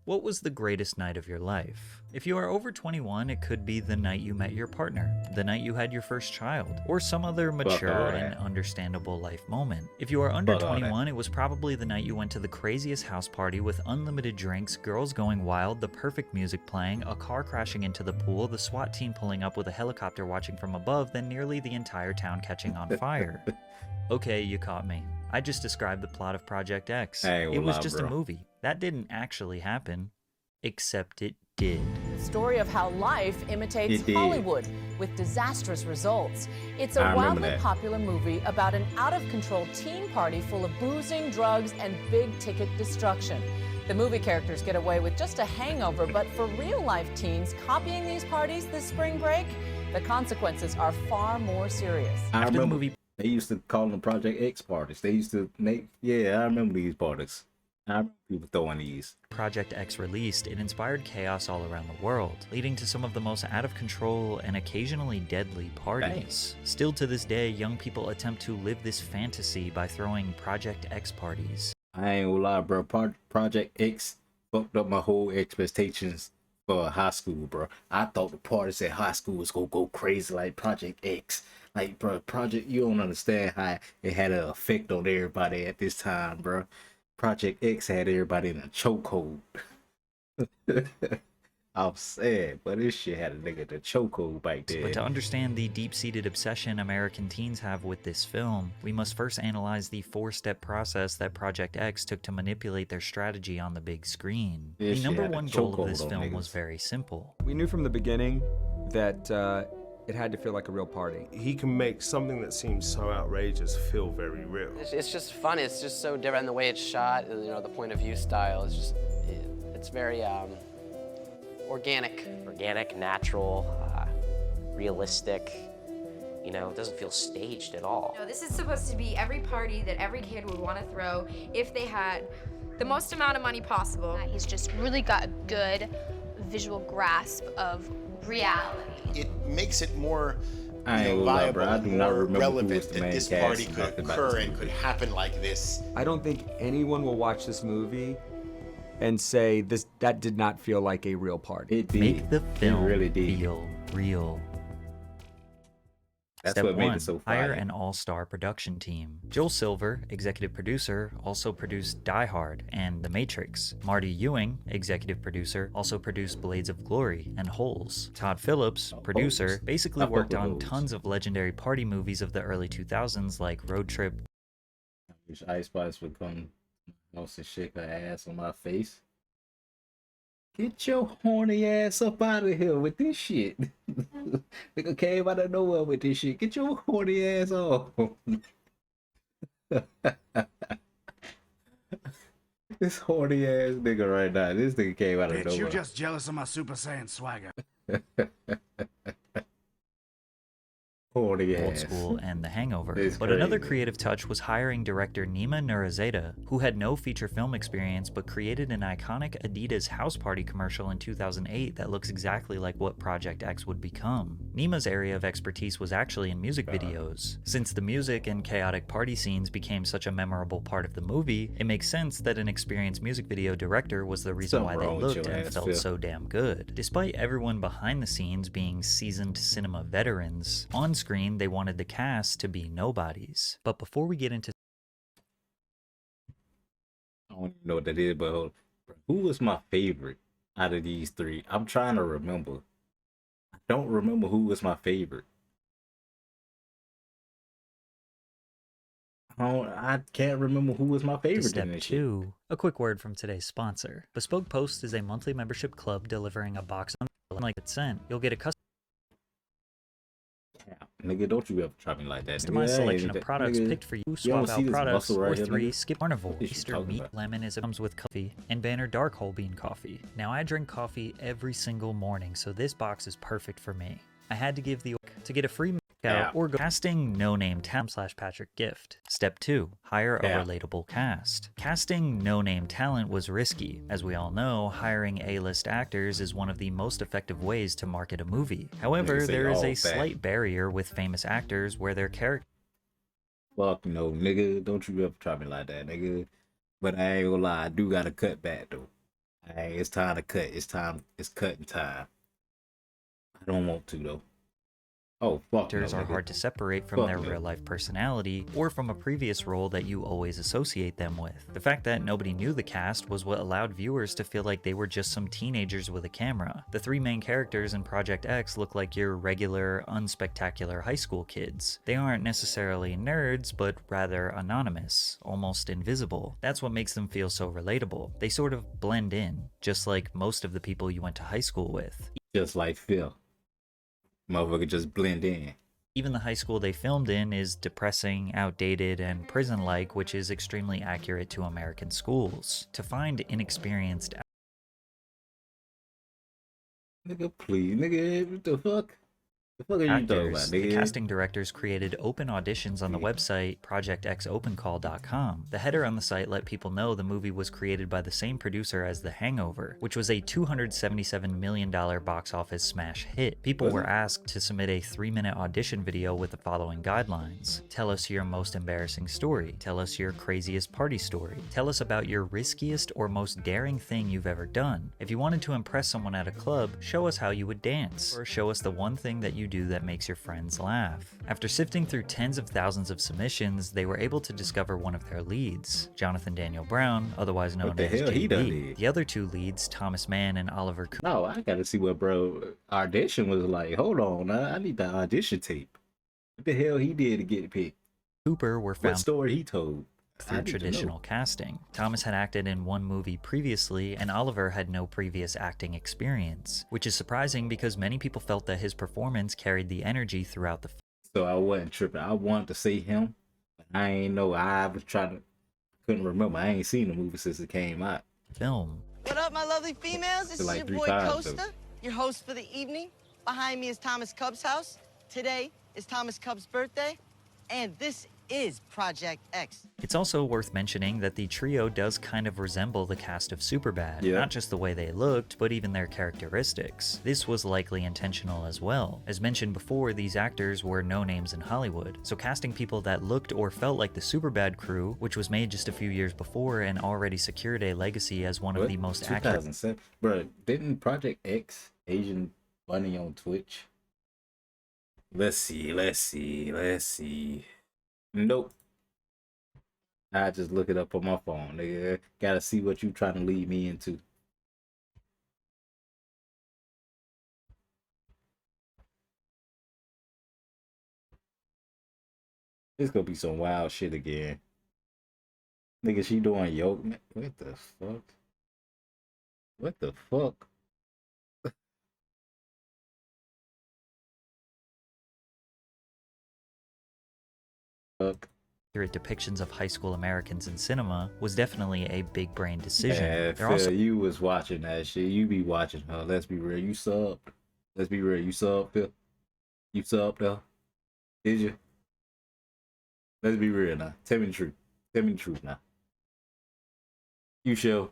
What was the greatest night of your life? If you are over 21, it could be the night you met your partner, the night you had your first child, or some other mature and understandable life moment. If you are under 21, it was probably the night you went to the craziest house party with unlimited drinks, girls going wild, the perfect music playing, a car crashing into the pool, the SWAT team pulling up with a helicopter watching from above, then nearly the entire town catching on fire. Okay, you caught me. I just described the plot of Project X. It was just a movie. That didn't actually happen. Except it did. The story of how life imitates Hollywood with disastrous results. It's a wildly popular movie about an out-of-control teen party full of boozing, drugs, and big-ticket destruction. The movie characters get away with just a hangover, but for real-life teens copying these parties this spring break, the consequences are far more serious. After the movie, they used to call them Project X parties. They used to make, I remember these parties. I remember people throwing these. Project X released, it inspired chaos all around the world, leading to some of the most out of control and occasionally deadly parties. Still to this day, young people attempt to live this fantasy by throwing Project X parties. I ain't gonna lie, bro. Project X fucked up my whole expectations for high school, bro. I thought the parties at high school was gonna go crazy like Project X. Like, bro, you don't understand how it had an effect on everybody at this time, bro. Project X had everybody in a chokehold. I'm sad, but this shit had a nigga in a chokehold back then. But to understand the deep-seated obsession American teens have with this film, we must first analyze the four-step process that Project X took to manipulate their strategy on the big screen. The number one goal of this film was very simple. We knew from the beginning that it had to feel like a real party. He can make something that seems so outrageous feel very real. It's just fun. It's just so different. And the way it's shot, you know, the point of view style is just, it's very organic. Organic, natural, realistic. You know, it doesn't feel staged at all. No, this is supposed to be every party that every kid would want to throw if they had the most amount of money possible. He's just really got a good visual grasp of reality. It makes it more viable and more relevant that this party could occur and could happen like this. I don't think anyone will watch this movie and say that did not feel like a real party. It did. Make the film really did. feel real. That's Step what made 1, it so hire fire. an all-star production team. Joel Silver, executive producer, also produced Die Hard and The Matrix. Marty Ewing, executive producer, also produced Blades of Glory and Holes. Todd Phillips, producer, basically worked on tons of legendary party movies of the early 2000s like Road Trip. I wish Ice Spice would come and shake her ass on my face. Get your horny ass up out of here with this shit. Nigga came out of nowhere with this shit. Get your horny ass off. This horny ass nigga right now. This nigga came out of nowhere. You're just jealous of my Super Saiyan swagger. Horny Old ass. School and The Hangover. It's But another crazy. creative touch was hiring director Nima Nurazada, who had no feature film experience but created an iconic Adidas house party commercial in 2008 that looks exactly like what Project X would become. Nima's area of expertise was actually in music videos. Since the music and chaotic party scenes became such a memorable part of the movie, it makes sense that an experienced music video director was the reason why they looked and felt so damn good. Despite everyone behind the scenes being seasoned cinema veterans, on screen they wanted the cast to be nobodies. But before we get into I don't even know what that is, but who was my favorite out of these three? I'm trying to remember. I don't remember who was my favorite. I can't remember who was my favorite. Step 2, a quick word from today's sponsor. Bespoke Post is a monthly membership club delivering a box on like it's sent. You'll get a Nigga, don't you ever try me like that. customized selection of products picked for you. Swap out products, or 3, skip carnivore. Easter meat lemon comes with coffee, and Banner dark whole bean coffee. Now I drink coffee every single morning, so this box is perfect for me. I had to give the to get a free out or go casting no name talent / Patrick Gift. Step 2, hire a relatable cast. Casting no name talent was risky. As we all know, hiring A-list actors is one of the most effective ways to market a movie. However, there is a slight barrier with famous actors where their character Fuck no, nigga. Don't you ever try me like that, nigga. But I ain't gonna lie, I do gotta cut back though. Hey, it's time to cut. It's cutting time. I don't want to though. Oh, fuck no, Actors are nigga. hard to separate from Fuck their no. real-life personality or from a previous role that you always associate them with. The fact that nobody knew the cast was what allowed viewers to feel like they were just some teenagers with a camera. The three main characters in Project X look like your regular, unspectacular high school kids. They aren't necessarily nerds, but rather anonymous, almost invisible. That's what makes them feel so relatable. They sort of blend in, just like most of the people you went to high school with. Just like Phil. Motherfucker just blend in. Even the high school they filmed in is depressing, outdated, and prison-like, which is extremely accurate to American schools. To find inexperienced Nigga, please, nigga, what the fuck? The fuck are you talking about, actors, the nigga? casting directors created open auditions on the website projectxopencall.com. The header on the site let people know the movie was created by the same producer as The Hangover, which was a $277 million box office smash hit. People were asked to submit a 3-minute audition video with the following guidelines. Tell us your most embarrassing story. Tell us your craziest party story. Tell us about your riskiest or most daring thing you've ever done. If you wanted to impress someone at a club, show us how you would dance. Or show us the one thing that you do that makes your friends laugh. After sifting through tens of thousands of submissions, they were able to discover one of their leads, Jonathan Daniel Brown, otherwise known as JB. The other two leads, Thomas Mann and Oliver Cooper. No, I gotta see what bro audition was like. Hold on, I need the audition tape. What the hell he did to get picked? Cooper were found What story he told? through traditional casting. Thomas had acted in one movie previously, and Oliver had no previous acting experience, which is surprising because many people felt that his performance carried the energy throughout the film. So I wasn't tripping. I wanted to see him, but I ain't know. I was trying to, couldn't remember. I ain't seen the movie since it came out. What up, my lovely females? This Like is your boy 3 times, Costa, though. your host for the evening. Behind me is Thomas Cub's house. Today is Thomas Cub's birthday, and this is Project X. It's also worth mentioning that the trio does kind of resemble the cast of Superbad, not just the way they looked, but even their characteristics. This was likely intentional as well. As mentioned before, these actors were no names in Hollywood, so casting people that looked or felt like the Superbad crew, which was made just a few years before and already secured a legacy as one of the most accurate. 2007, bro. Didn't Project X Asian Bunny on Twitch? Let's see. Nope. I just look it up on my phone, nigga. Gotta see what you trying to lead me into. It's gonna be some wild shit again. Nigga, she doing yoga. What the fuck? What the fuck? Accurate depictions of high school Americans in cinema was definitely a big brain decision. Yeah, Phil, you was watching that shit. You be watching her. Let's be real. You subbed. Let's be real. You subbed, Phil. You subbed, though. Did you? Let's be real now. Tell me the truth. Tell me the truth now. You show.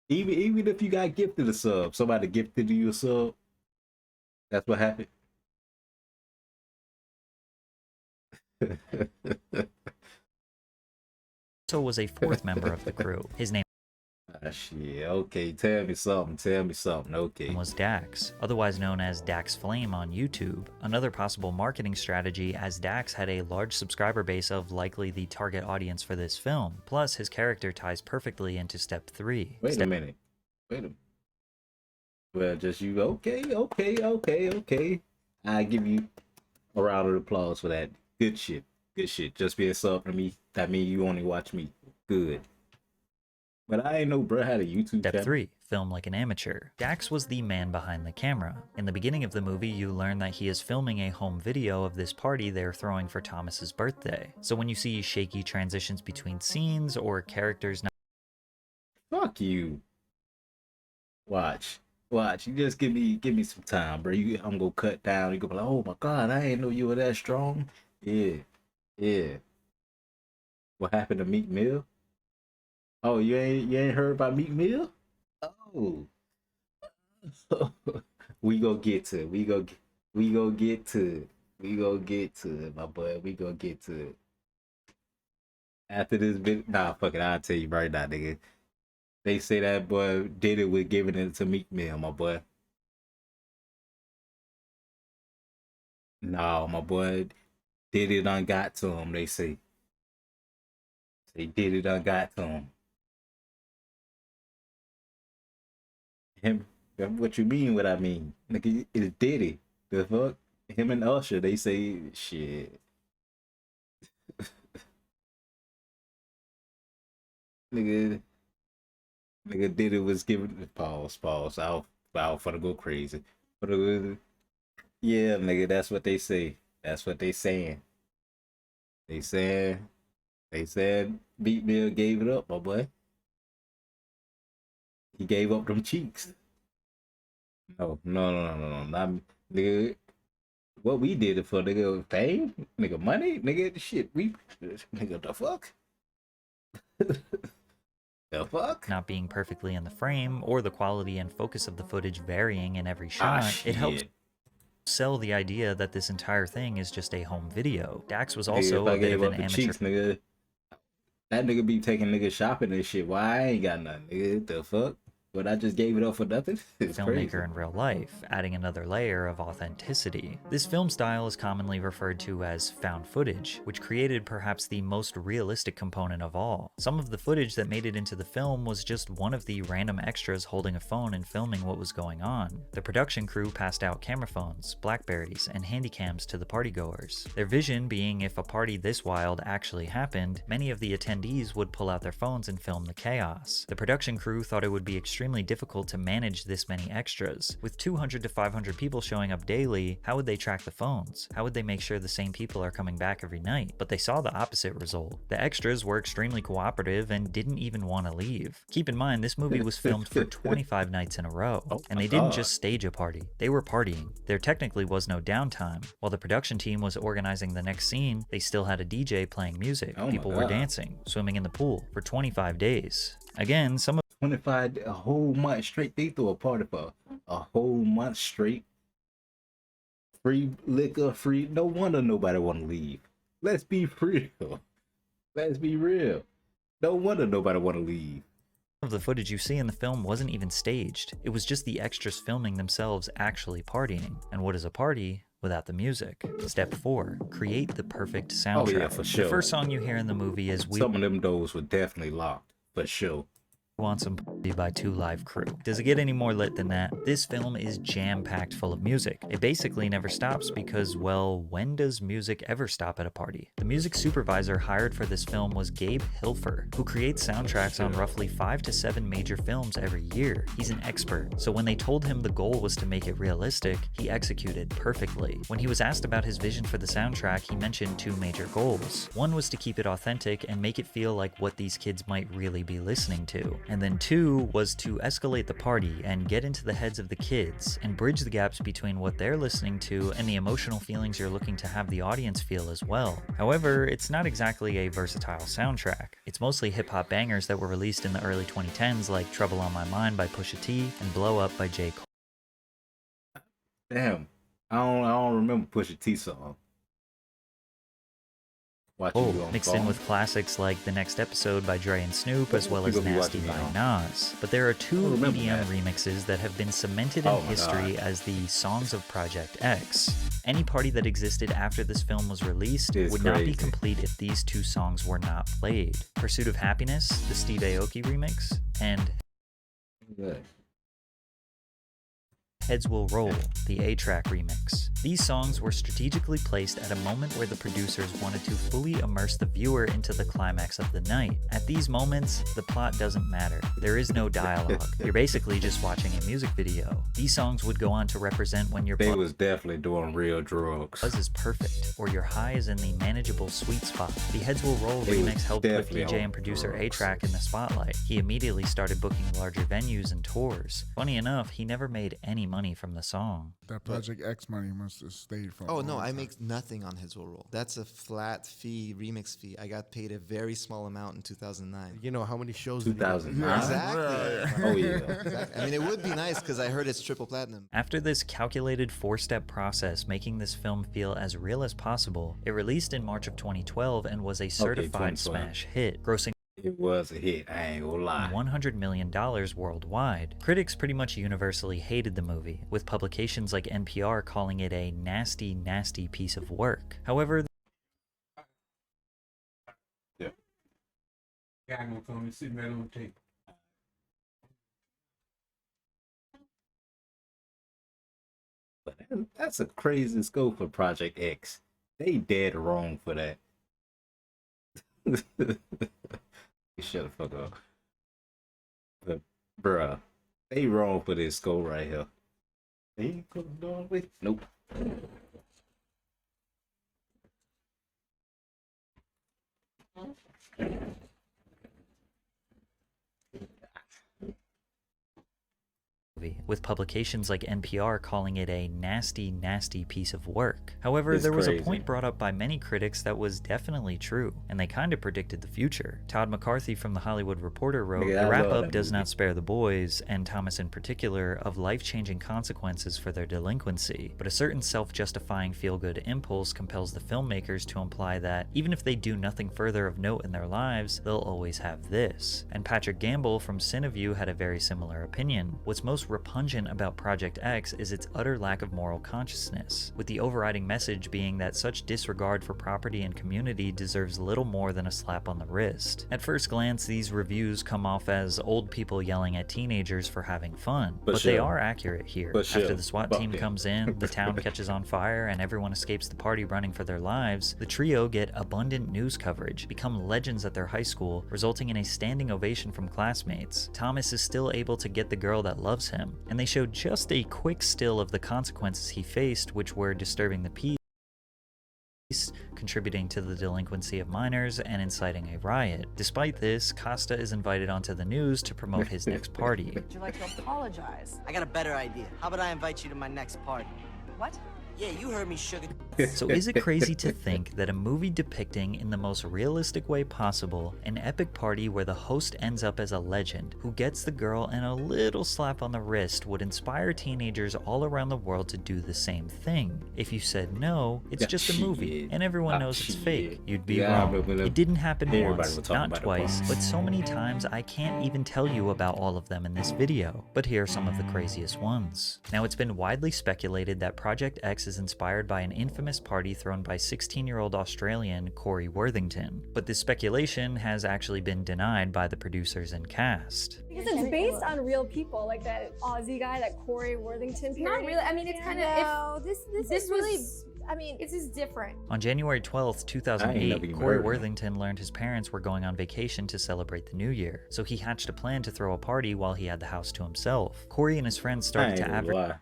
Even if you got gifted a sub, somebody gifted you a sub. That's what happened. So was a fourth member of the crew. His name shit. Okay, tell me something. Okay. Was Dax, otherwise known as Dax Flame on YouTube. Another possible marketing strategy, as Dax had a large subscriber base of likely the target audience for this film. Plus, his character ties perfectly into step 3. Wait a minute. Well, just you. Okay. I give you a round of applause for that. Good shit. Just be a sub to me. That means you only watch me. Good. But I ain't know bro had a YouTube Step channel. 3. Film like an amateur. Dax was the man behind the camera. In the beginning of the movie, you learn that he is filming a home video of this party they're throwing for Thomas's birthday. So when you see shaky transitions between scenes or characters not... Fuck you. Watch. You just give me some time, bro. I'm gonna cut down. You go like, oh my god, I ain't know you were that strong. Yeah. What happened to Meek Mill? Oh, you ain't heard about Meek Mill? Oh. We gonna get to it. We gonna get to it, my boy. We gonna get to it. After this video, nah, fuck it. I'll tell you right now, nigga. They say that boy did it with giving it to Meek Mill, my boy. No, my boy did it done got to him, they say. They did it done got to him. Him, what you mean what I mean? Nigga, it's Diddy. The fuck? Him and Usher, they say shit. Nigga Diddy was giving pause. I was finna go crazy. But yeah, nigga, that's what they say. That's what they saying. They said Meek Mill gave it up, my boy. He gave up them cheeks. No, not nigga. What we did it for, nigga? Fame, nigga, money, nigga, shit. Nigga, the fuck. The fuck? Not being perfectly in the frame, or the quality and focus of the footage varying in every shot, it helps sell the idea that this entire thing is just a home video. Dax was also a bit of an amateur. Cheeks, nigga. That nigga be taking niggas shopping and shit. Why I ain't got nothing, nigga? The fuck? But I just gave it up for nothing? It's filmmaker crazy. in real life, adding another layer of authenticity. This film style is commonly referred to as found footage, which created perhaps the most realistic component of all. Some of the footage that made it into the film was just one of the random extras holding a phone and filming what was going on. The production crew passed out camera phones, Blackberries, and handycams to the partygoers. Their vision being if a party this wild actually happened, many of the attendees would pull out their phones and film the chaos. The production crew thought it would be extremely difficult to manage this many extras. With 200 to 500 people showing up daily, how would they track the phones? How would they make sure the same people are coming back every night? But they saw the opposite result. The extras were extremely cooperative and didn't even want to leave. Keep in mind, this movie was filmed for 25 nights in a row, and they didn't just stage a party. They were partying. There technically was no downtime. While the production team was organizing the next scene, they still had a DJ playing music. People were dancing, swimming in the pool for 25 days. Again, some of 25, a whole month straight. They threw a party for a whole month straight. Free liquor, free. No wonder nobody want to leave. Let's be real. Let's be real. No wonder nobody want to leave. of the footage you see in the film wasn't even staged. It was just the extras filming themselves actually partying. And what is a party without the music? Step 4. Create the perfect soundtrack. Oh yeah, for sure. The first song you hear in the movie is Some of them doors were definitely locked, for sure. Want Some Party by Two Live Crew. Does it get any more lit than that? This film is jam-packed full of music. It basically never stops because, well, when does music ever stop at a party? The music supervisor hired for this film was Gabe Hilfer, who creates soundtracks on roughly 5 to 7 major films every year. He's an expert, so when they told him the goal was to make it realistic, he executed perfectly. When he was asked about his vision for the soundtrack, he mentioned 2 major goals. One was to keep it authentic and make it feel like what these kids might really be listening to. And then 2 was to escalate the party and get into the heads of the kids and bridge the gaps between what they're listening to and the emotional feelings you're looking to have the audience feel as well. However, it's not exactly a versatile soundtrack. It's mostly hip-hop bangers that were released in the early 2010s like Trouble on My Mind by Pusha T and Blow Up by J. Cole. Damn, I don't remember Pusha T song. Mixed in with classics like The Next Episode by Dre and Snoop, as well as Nasty by Nas. But there are 2 EDM remixes that have been cemented in history as the songs of Project X. Any party that existed after this film was released would not be complete if these 2 songs were not played. Pursuit of Happiness, the Steve Aoki remix, and Heads Will Roll, the A-Track remix. These songs were strategically placed at a moment where the producers wanted to fully immerse the viewer into the climax of the night. At these moments, the plot doesn't matter. There is no dialogue. You're basically just watching a music video. These songs would go on to represent when your They was definitely doing real drugs. buzz is perfect, or your high is in the manageable sweet spot. The Heads Will Roll remix helped put DJ and producer A-Track in the spotlight. He immediately started booking larger venues and tours. Funny enough, he never made any money from the song. That Project X money must have stayed from. Oh no, I make nothing on Heads Will Roll. That's a flat fee, remix fee. I got paid a very small amount in 2009. You know how many shows? 2009. Exactly. Oh yeah. Exactly. I mean, it would be nice because I heard it's triple platinum. After this calculated 4-step process, making this film feel as real as possible, it released in March of 2012 and was a certified smash hit, grossing It was a hit, I ain't gonna lie. $100 million worldwide. Critics pretty much universally hated the movie, with publications like NPR calling it a nasty, nasty piece of work. However, yeah. I'm gonna come and sit right on the table. But that's a crazy scope for Project X. They dead wrong for that. Shut the fuck up. But, bruh, they wrong for this scope right here. They ain't going with. Nope. with publications like NPR calling it a nasty, nasty piece of work. However, It's there was crazy. a point brought up by many critics that was definitely true, and they kind of predicted the future. Todd McCarthy from The Hollywood Reporter wrote, Nigga, I "The love wrap-up that does movie. not spare the boys, and Thomas in particular, of life-changing consequences for their delinquency, but a certain self-justifying feel-good impulse compels the filmmakers to imply that, even if they do nothing further of note in their lives, they'll always have this." And Patrick Gamble from Cineview had a very similar opinion. What's most repugnant about Project X is its utter lack of moral consciousness, with the overriding message being that such disregard for property and community deserves little more than a slap on the wrist. At first glance, these reviews come off as old people yelling at teenagers for having fun, but they are accurate here. After the SWAT team comes in, the town catches on fire, and everyone escapes the party running for their lives, the trio get abundant news coverage, become legends at their high school, resulting in a standing ovation from classmates. Thomas is still able to get the girl that loves him, and they showed just a quick still of the consequences he faced, which were disturbing the peace, contributing to the delinquency of minors, and inciting a riot. Despite this, Costa is invited onto the news to promote his next party. Would you like to apologize? I got a better idea. How about I invite you to my next party? What? Yeah, you heard me, sugar. So is it crazy to think that a movie depicting in the most realistic way possible an epic party where the host ends up as a legend who gets the girl and a little slap on the wrist would inspire teenagers all around the world to do the same thing? If you said no, it's just a movie and everyone knows it's fake, you'd be wrong. It didn't happen once, not twice, but so many times I can't even tell you about all of them in this video. But here are some of the craziest ones. Now, it's been widely speculated that Project X is inspired by an infamous party thrown by 16-year-old Australian Corey Worthington, but this speculation has actually been denied by the producers and cast. Because it's based on real people, like that Aussie guy, that Corey Worthington. Not really. I mean, it's kind of. No, this This really. was. I mean, This is different. On January 12th, I ain't never 2008, even Corey heard of it. Worthington learned his parents were going on vacation to celebrate the new year, so he hatched a plan to throw a party while he had the house to himself. Corey and his friends I started ain't to gonna advertise. lie.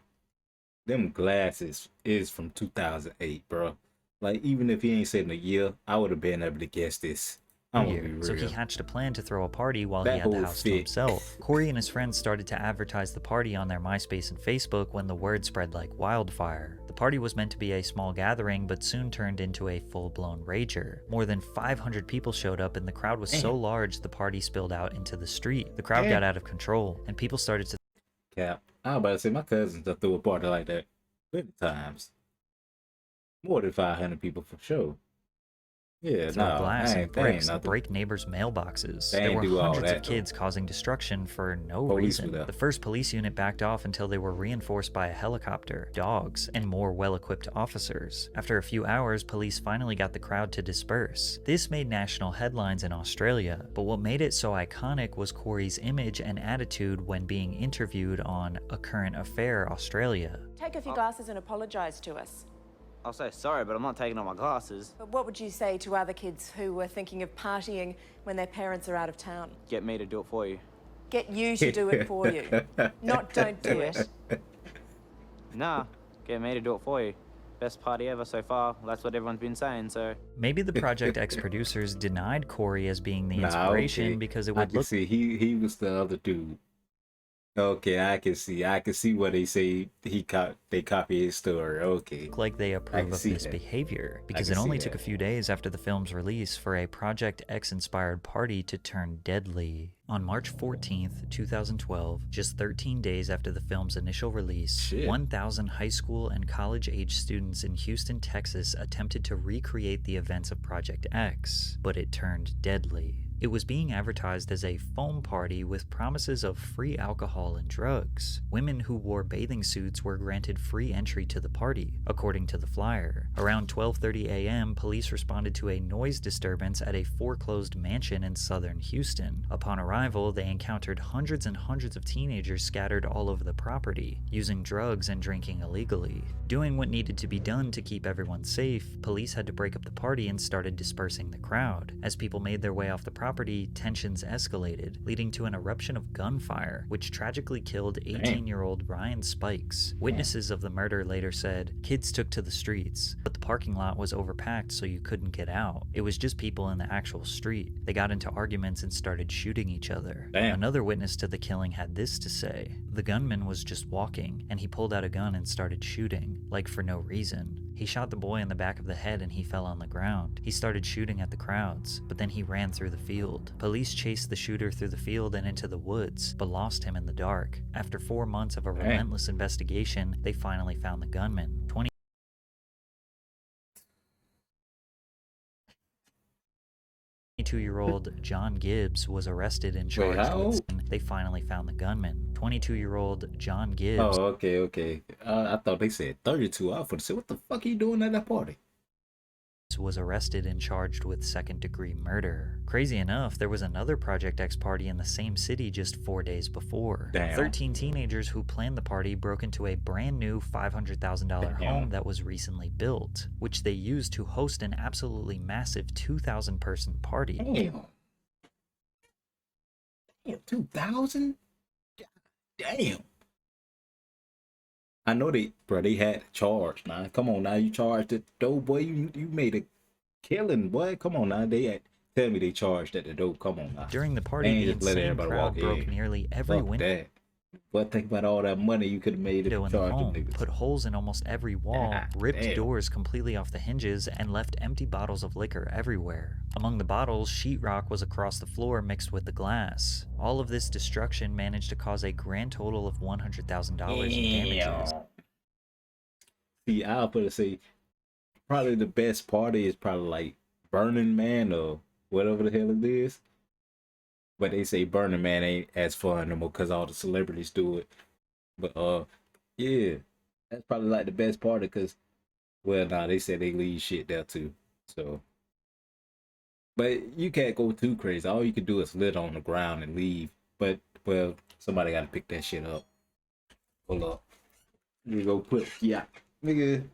Them glasses is from 2008, bro. Like, even if he ain't said in a year, I would have been able to guess this. I'm gonna be real. So he hatched a plan to throw a party while he That had the whole house to fit. himself. Corey and his friends started to advertise the party on their MySpace and Facebook when the word spread like wildfire. The party was meant to be a small gathering, but soon turned into a full-blown rager. More than 500 people showed up, and the crowd was so large the party spilled out into the street. The crowd got out of control, and people started to Cap. I was about to say, my cousins that threw a party like that 50 times. More than 500 people for sure. Yeah, throw no, glass I and ain't, they ain't bricks and nothing. break neighbors' mailboxes. They There ain't were do all hundreds that, of kids causing destruction for no Police reason. were there. The first police unit backed off until they were reinforced by a helicopter, dogs, and more well-equipped officers. After a few hours, police finally got the crowd to disperse. This made national headlines in Australia, but what made it so iconic was Corey's image and attitude when being interviewed on A Current Affair Australia. Take off your glasses and apologize to us. I'll say sorry, but I'm not taking off my glasses. But what would you say to other kids who were thinking of partying when their parents are out of town? Get me to do it for you. Get you to do it for you. Not don't do it. Nah, get me to do it for you. Best party ever so far. That's what everyone's been saying, so... Maybe the Project X producers denied Corey as being the Nah, inspiration okay. because it I would can look see he was the other dude. Okay, I can see what they say they copy his story. Okay. like they approve of see this that. behavior, I because can it only see took a that. few days after the film's release for a Project X-inspired party to turn deadly. On March 14th, 2012, just 13 days after the film's initial release, 1,000 high school and college-age students in Houston, Texas attempted to recreate the events of Project X, but it turned deadly. It was being advertised as a foam party with promises of free alcohol and drugs. Women who wore bathing suits were granted free entry to the party, according to the flyer. Around 12:30 a.m., police responded to a noise disturbance at a foreclosed mansion in southern Houston. Upon arrival, they encountered hundreds and hundreds of teenagers scattered all over the property, using drugs and drinking illegally. Doing what needed to be done to keep everyone safe, police had to break up the party and started dispersing the crowd. As people made their way off the property, tensions escalated, leading to an eruption of gunfire, which tragically killed 18-year-old Ryan Spikes. Witnesses of the murder later said, "Kids took to the streets, but the parking lot was overpacked so you couldn't get out. It was just people in the actual street. They got into arguments and started shooting each other." Another witness to the killing had this to say, "The gunman was just walking, and he pulled out a gun and started shooting, like for no reason. He shot the boy in the back of the head and he fell on the ground. He started shooting at the crowds, but then he ran through the field. Police chased the shooter through the field and into the woods, but lost him in the dark. After 4 months of a relentless investigation, they finally found the gunman. 22-year-old John Gibbs was arrested and charged with. They finally found the gunman. 22-year-old John Gibbs. Oh, okay. I thought they said 32. I would say, what the fuck are you doing at that party? Was arrested and charged with second-degree murder. Crazy enough, there was another Project X party in the same city just 4 days before. 13 teenagers who planned the party broke into a brand new $500,000 home that was recently built, which they used to host an absolutely massive 2,000-person party. Damn, 2,000? Damn. I know they had charged, man. Come on now, you charged it, though, boy. You made a killing, boy. Come on now, tell me they charged at the door. Come on now. During the party, the insane crowd broke nearly every window. But think about all that money you could have made if you charged them niggas. Put holes in almost every wall, ripped doors completely off the hinges, and left empty bottles of liquor everywhere. Among the bottles, sheetrock was across the floor mixed with the glass. All of this destruction managed to cause a grand total of $100,000 in damages. See, I'll put it, say, probably the best party is probably like Burning Man or whatever the hell it is. But they say Burning Man ain't as fun no more because all the celebrities do it. But yeah, that's probably like the best party because, well, nah, they said they leave shit there too. So, but you can't go too crazy. All you can do is lit on the ground and leave. But well, somebody got to pick that shit up. Hold up, you go put nigga.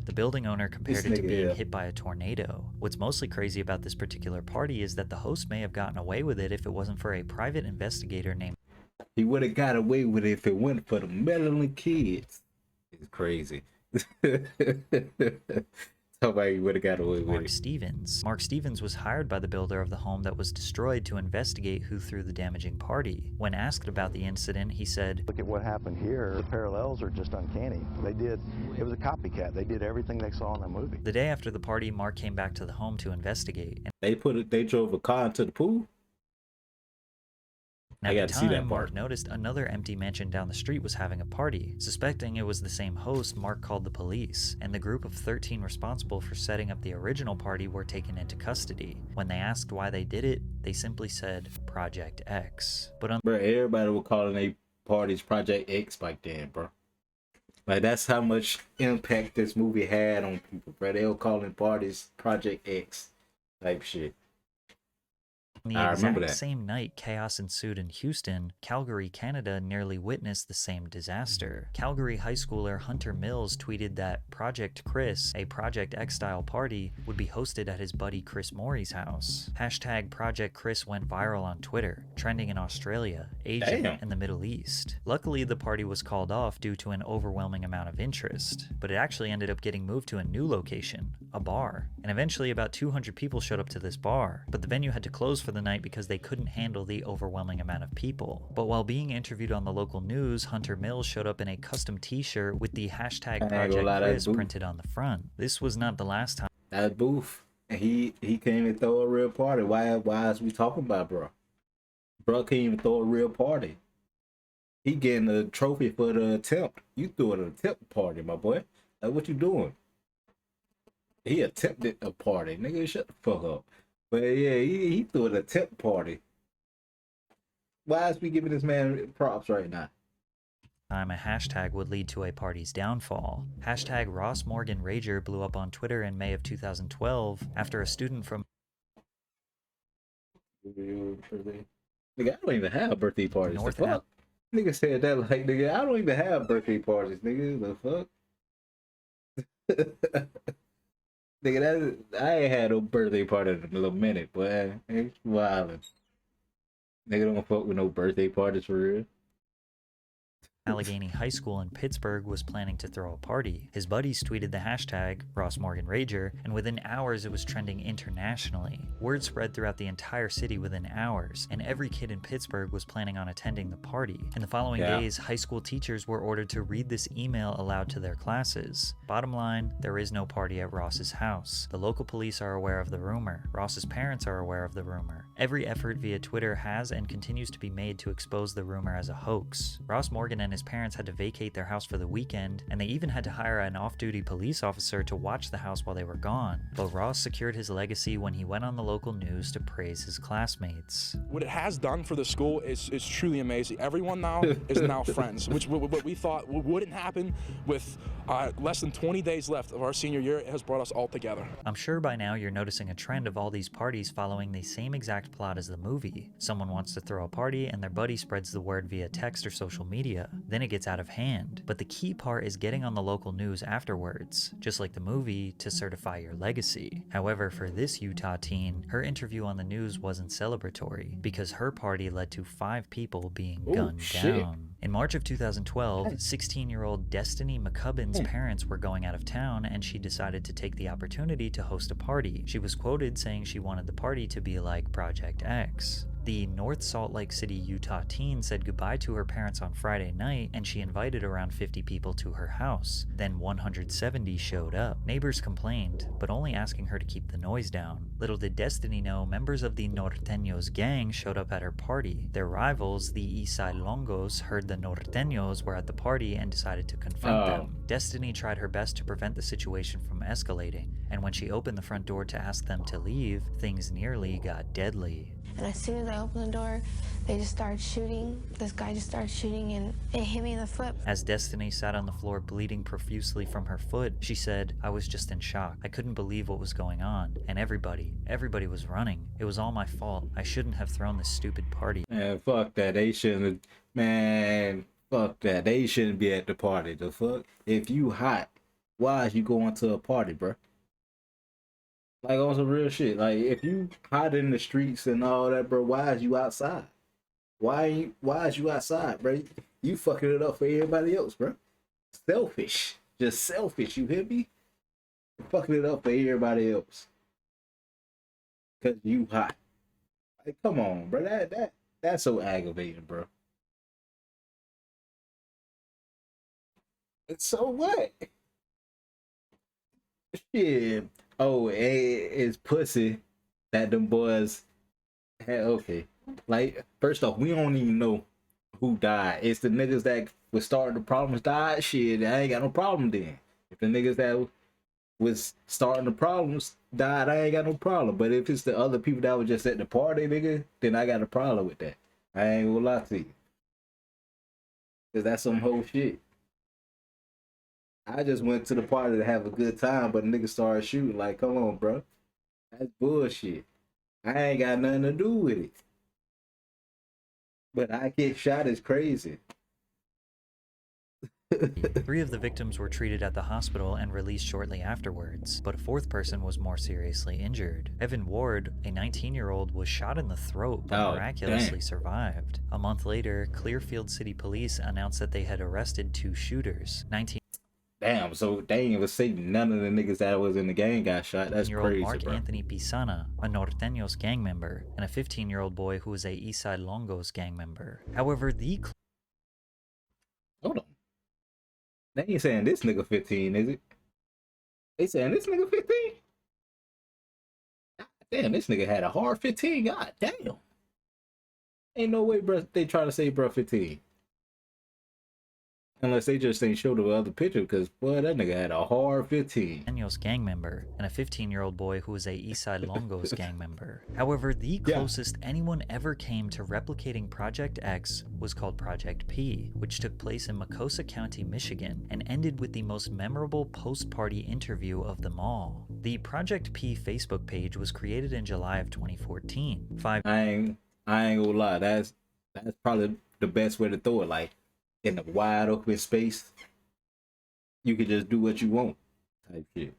The building owner compared it to being hit by a tornado. What's mostly crazy about this particular party is that the host may have gotten away with it if it wasn't for a private investigator named... He would have got away with it if it wasn't for the meddling kids. It's crazy. Somebody would have got away with Mark Stevens. Mark Stevens was hired by the builder of the home that was destroyed to investigate who threw the damaging party. When asked about the incident, he said, "Look at what happened here. The parallels are just uncanny. It was a copycat. They did everything they saw in the movie." The day after the party, Mark came back to the home to investigate. And they drove a car into the pool? At the time, Mark noticed another empty mansion down the street was having a party. Suspecting it was the same host, Mark called the police, and the group of 13 responsible for setting up the original party were taken into custody. When they asked why they did it, they simply said Project X. But bro, everybody was calling their parties Project X back then, bro. Like, that's how much impact this movie had on people, bro. They were calling parties Project X type shit. On the exact same night chaos ensued in Houston, Calgary, Canada nearly witnessed the same disaster. Calgary high schooler Hunter Mills tweeted that Project Chris, a Project X-style party, would be hosted at his buddy Chris Morey's house. Hashtag Project Chris went viral on Twitter, trending in Australia, Asia, and the Middle East. Luckily, the party was called off due to an overwhelming amount of interest, but it actually ended up getting moved to a new location, a bar. And eventually about 200 people showed up to this bar, but the venue had to close for the night because they couldn't handle the overwhelming amount of people. But while being interviewed on the local news, Hunter Mills showed up in a custom t-shirt with the hashtag Project Chris printed on the front. This was not the last time. That booth, and he can't even throw a real party. Why is we talking about, bro? Bro can't even throw a real party. He getting a trophy for the attempt. You threw an attempt party, my boy. Like, what you doing? He attempted a party. Nigga, shut the fuck up. But yeah, he threw an attempt party. Why is we giving this man props right now? Time a hashtag would lead to a party's downfall. Hashtag Ross Morgan Rager blew up on Twitter in May of 2012 after a student from Nigga, I don't even have birthday parties. The fuck? Nigga said that like, nigga, I don't even have birthday parties, nigga. The fuck? Nigga, I ain't had no birthday party in a little minute, boy. It's wild. Nigga don't fuck with no birthday parties for real. Allegheny High School in Pittsburgh was planning to throw a party. His buddies tweeted the hashtag Ross Morgan Rager, and within hours it was trending internationally. Word spread throughout the entire city within hours, and every kid in Pittsburgh was planning on attending the party. In the following days, high school teachers were ordered to read this email aloud to their classes. Bottom line, there is no party at Ross's house. The local police are aware of the rumor. Ross's parents are aware of the rumor. Every effort via Twitter has and continues to be made to expose the rumor as a hoax. Ross Morgan and his parents had to vacate their house for the weekend, and they even had to hire an off-duty police officer to watch the house while they were gone. But Ross secured his legacy when he went on the local news to praise his classmates. What it has done for the school is truly amazing. Everyone now is now friends, which what we thought wouldn't happen with less than 20 days left of our senior year. It has brought us all together. I'm sure by now you're noticing a trend of all these parties following the same exact plot as the movie. Someone wants to throw a party and their buddy spreads the word via text or social media. Then it gets out of hand. But the key part is getting on the local news afterwards, just like the movie, to certify your legacy. However, for this Utah teen, her interview on the news wasn't celebratory because her party led to 5 people being gunned down. In March of 2012, 16-year-old Destiny McCubbin's parents were going out of town and she decided to take the opportunity to host a party. She was quoted saying she wanted the party to be like Project X. The North Salt Lake City, Utah teen said goodbye to her parents on Friday night and she invited around 50 people to her house. Then 170 showed up. Neighbors complained, but only asking her to keep the noise down. Little did Destiny know members of the Norteños gang showed up at her party. Their rivals, the Eastside Longos, heard the Norteños were at the party and decided to confront them. Destiny tried her best to prevent the situation from escalating, and when she opened the front door to ask them to leave, things nearly got deadly. And as soon as I opened the door, they just started shooting. This guy just started shooting and it hit me in the foot. As Destiny sat on the floor bleeding profusely from her foot, she said, "I was just in shock. I couldn't believe what was going on. And everybody was running. It was all my fault. I shouldn't have thrown this stupid party." Man, fuck that. They shouldn't, man, fuck that. They shouldn't be at the party. The fuck? If you hot, why is you going to a party, bro? Like, on some real shit. Like, if you hot in the streets and all that, bro, why is you outside? Why is you outside, bro? You fucking it up for everybody else, bro. Selfish. Just selfish, you hear me? You're fucking it up for everybody else. Cause you hot. Like, come on, bro. That's so aggravating, bro. So what? Shit. Oh, it's pussy that them boys had. Okay, like, first off, we don't even know who died. It's the niggas that was starting the problems died. Shit, I ain't got no problem then. If the niggas that was starting the problems died, I ain't got no problem. But if it's the other people that were just at the party, nigga, then I got a problem with that. I ain't gonna lie to you. Cause that's some whole shit. I just went to the party to have a good time, but niggas started shooting. Like, come on, bro. That's bullshit. I ain't got nothing to do with it. But I get shot is crazy. 3 of the victims were treated at the hospital and released shortly afterwards, but a 4th person was more seriously injured. Evan Ward, a 19-year-old, was shot in the throat but miraculously survived. A month later, Clearfield City Police announced that they had arrested 2 shooters. Damn, so they ain't even say none of the niggas that was in the gang got shot. That's crazy, Mark bro. Anthony Pisana, a Norteños gang member, and a 15-year-old boy who was a Eastside Longos gang member. However, Hold on. They ain't saying this nigga 15, is it? They saying this nigga 15? God damn, this nigga had a hard 15. God damn. Ain't no way, bro. They trying to say, bro, 15. Unless they just ain't show the other picture, because boy, that nigga had a hard 15. Daniel's gang member, and a 15-year-old boy who was a Eastside Longos gang member. However, the closest anyone ever came to replicating Project X was called Project P, which took place in Mecosa County, Michigan, and ended with the most memorable post-party interview of them all. The Project P Facebook page was created in July of 2014. I ain't gonna lie, that's probably the best way to throw it. Like, in a wide open space, you can just do what you want type shit.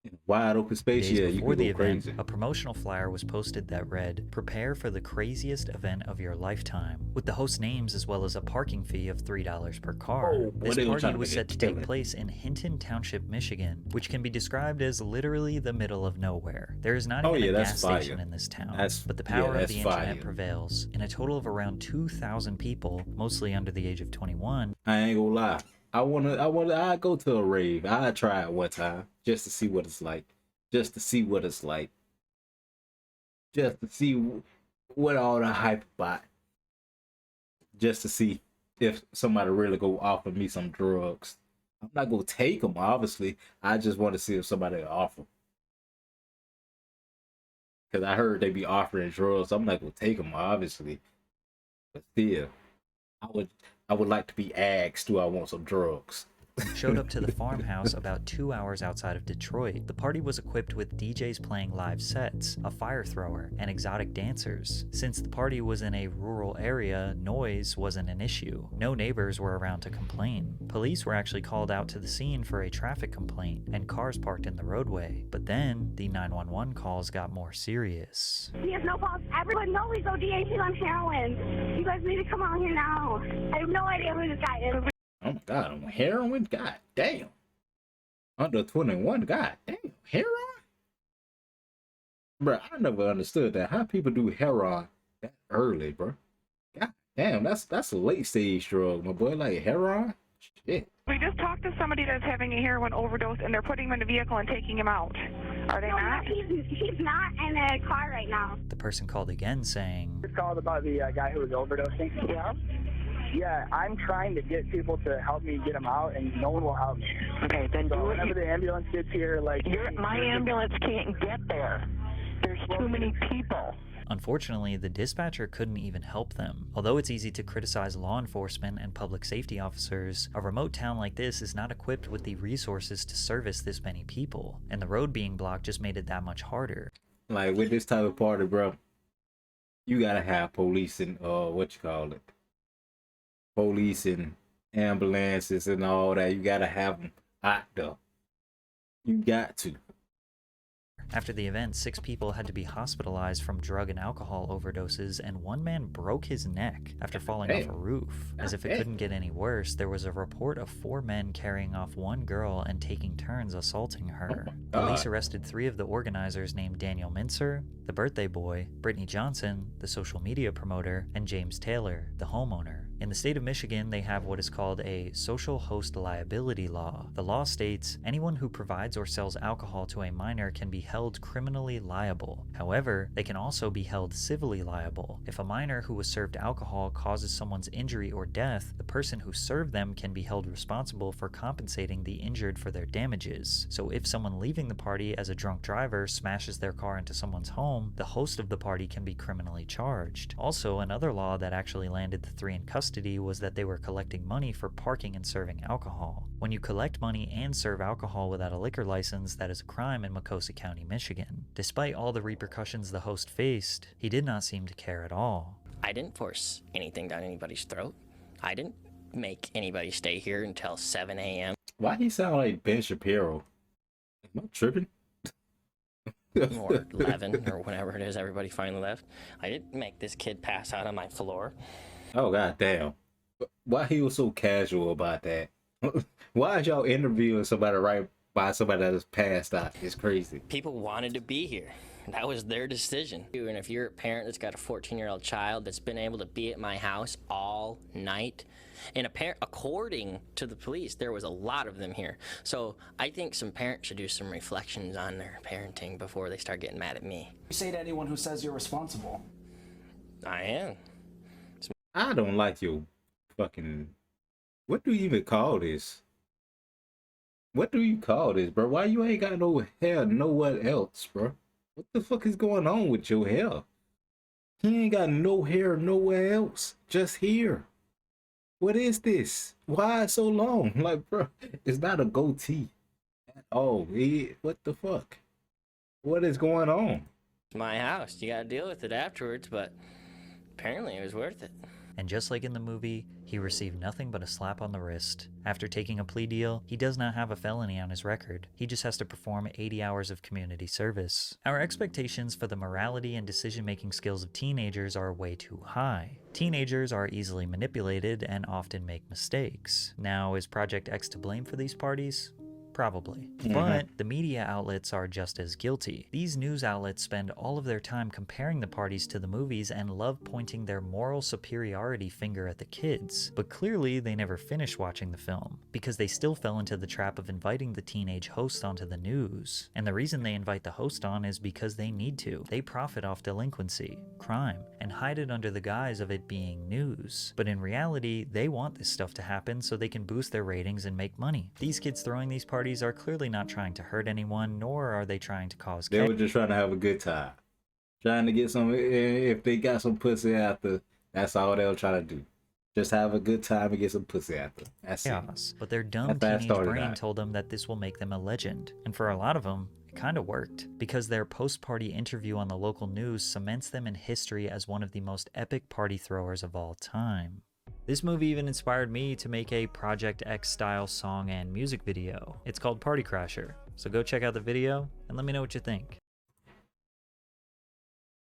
In a wide open space, Days yeah, you before can the go event, crazy. a promotional flyer was posted that read, "Prepare for the craziest event of your lifetime," with the host names as well as a parking fee of $3 per car. This party was set to take place in Hinton Township, Michigan, which can be described as literally the middle of nowhere. There is not even a gas station in this town, but the power of the internet prevails. In a total of around 2,000 people, mostly under the age of 21. I ain't gonna lie. I go to a rave. I try it one time just to see what it's like. Just to see what it's like. Just to see what all the hype about. Just to see if somebody really go offer me some drugs. I'm not gonna take them, obviously. I just want to see if somebody will offer. Because I heard they be offering drugs. I'm not gonna take them, obviously. But still, I would like to be asked, do I want some drugs? Showed up to the farmhouse about 2 hours outside of Detroit. The party was equipped with DJs playing live sets, a fire thrower, and exotic dancers. Since the party was in a rural area, noise wasn't an issue. No neighbors were around to complain. Police were actually called out to the scene for a traffic complaint, and cars parked in the roadway. But then, the 911 calls got more serious. He has no fault. Everyone knows he's ODA on heroin. You guys need to come out here now. I have no idea who this guy is. Oh my god, on heroin? God damn. Under 21, god damn. Heroin? Bro, I never understood that. How people do heroin that early, bro? God damn, that's a late stage drug, my boy. Like heroin? Shit. We just talked to somebody that's having a heroin overdose and they're putting him in a vehicle and taking him out. Are they not? He's not in a car right now. The person called again saying, Just called about the guy who was overdosing. Yeah. Yeah, I'm trying to get people to help me get him out, and no one will help me. Okay, then so do it. Whenever the ambulance gets here, like my ambulance can't get there. There's too many people. Unfortunately, the dispatcher couldn't even help them. Although it's easy to criticize law enforcement and public safety officers, a remote town like this is not equipped with the resources to service this many people, and the road being blocked just made it that much harder. Like with this type of party, bro, you gotta have police and police and ambulances and all that. You gotta have them out there. You got to. After the event, 6 people had to be hospitalized from drug and alcohol overdoses, and one man broke his neck after falling off a roof. As if it couldn't get any worse, there was a report of 4 men carrying off one girl and taking turns assaulting her. Police arrested 3 of the organizers named Daniel Mincer, the birthday boy, Brittany Johnson, the social media promoter, and James Taylor, the homeowner. In the state of Michigan, they have what is called a social host liability law. The law states anyone who provides or sells alcohol to a minor can be held criminally liable. However, they can also be held civilly liable. If a minor who was served alcohol causes someone's injury or death, the person who served them can be held responsible for compensating the injured for their damages. So if someone leaving the party as a drunk driver smashes their car into someone's home, the host of the party can be criminally charged. Also, another law that actually landed the 3 in custody was that they were collecting money for parking and serving alcohol. When you collect money and serve alcohol without a liquor license, that is a crime in Mecosa County, Michigan. Despite all the repercussions the host faced, he did not seem to care at all. I didn't force anything down anybody's throat. I didn't make anybody stay here until 7 a.m. Why he sound like Ben Shapiro? Am I tripping? Or 11 or whenever it is everybody finally left. I didn't make this kid pass out on my floor. Oh god damn. Why he was so casual about that? Why is y'all interviewing somebody right by somebody that has passed out? It's crazy. People wanted to be here. That was their decision. And if you're a parent that's got a 14-year-old child that's been able to be at my house all night, and according to the police, there was a lot of them here. So I think some parents should do some reflections on their parenting before they start getting mad at me. You say to anyone who says you're responsible. I am. I don't like your fucking, what do you even call this? What do you call this, bro? Why you ain't got no hair nowhere else, bro? What the fuck is going on with your hair? He ain't got no hair nowhere else, just here. What is this? Why so long? Like, bro, it's not a goatee at all. What the fuck? What is going on? My house. You gotta deal with it afterwards, but apparently it was worth it. And just like in the movie, he received nothing but a slap on the wrist. After taking a plea deal, he does not have a felony on his record. He just has to perform 80 hours of community service. Our expectations for the morality and decision-making skills of teenagers are way too high. Teenagers are easily manipulated and often make mistakes. Now, is Project X to blame for these parties? Probably. But the media outlets are just as guilty. These news outlets spend all of their time comparing the parties to the movies and love pointing their moral superiority finger at the kids. But clearly they never finished watching the film, because they still fell into the trap of inviting the teenage host onto the news. And the reason they invite the host on is because they need to. They profit off delinquency, crime, and hide it under the guise of it being news. But in reality, they want this stuff to happen so they can boost their ratings and make money. These kids throwing these parties are clearly not trying to hurt anyone, nor are they trying to cause chaos. They were just trying to have a good time. Trying to get some, if they got some pussy after, that's all they'll try to do. Just have a good time and get some pussy after. That's chaos. But their dumb teenage brain told them that this will make them a legend. And for a lot of them, it kind of worked, because their post-party interview on the local news cements them in history as one of the most epic party throwers of all time. This movie even inspired me to make a Project X style song and music video. It's called Party Crasher, so go check out the video and let me know what you think.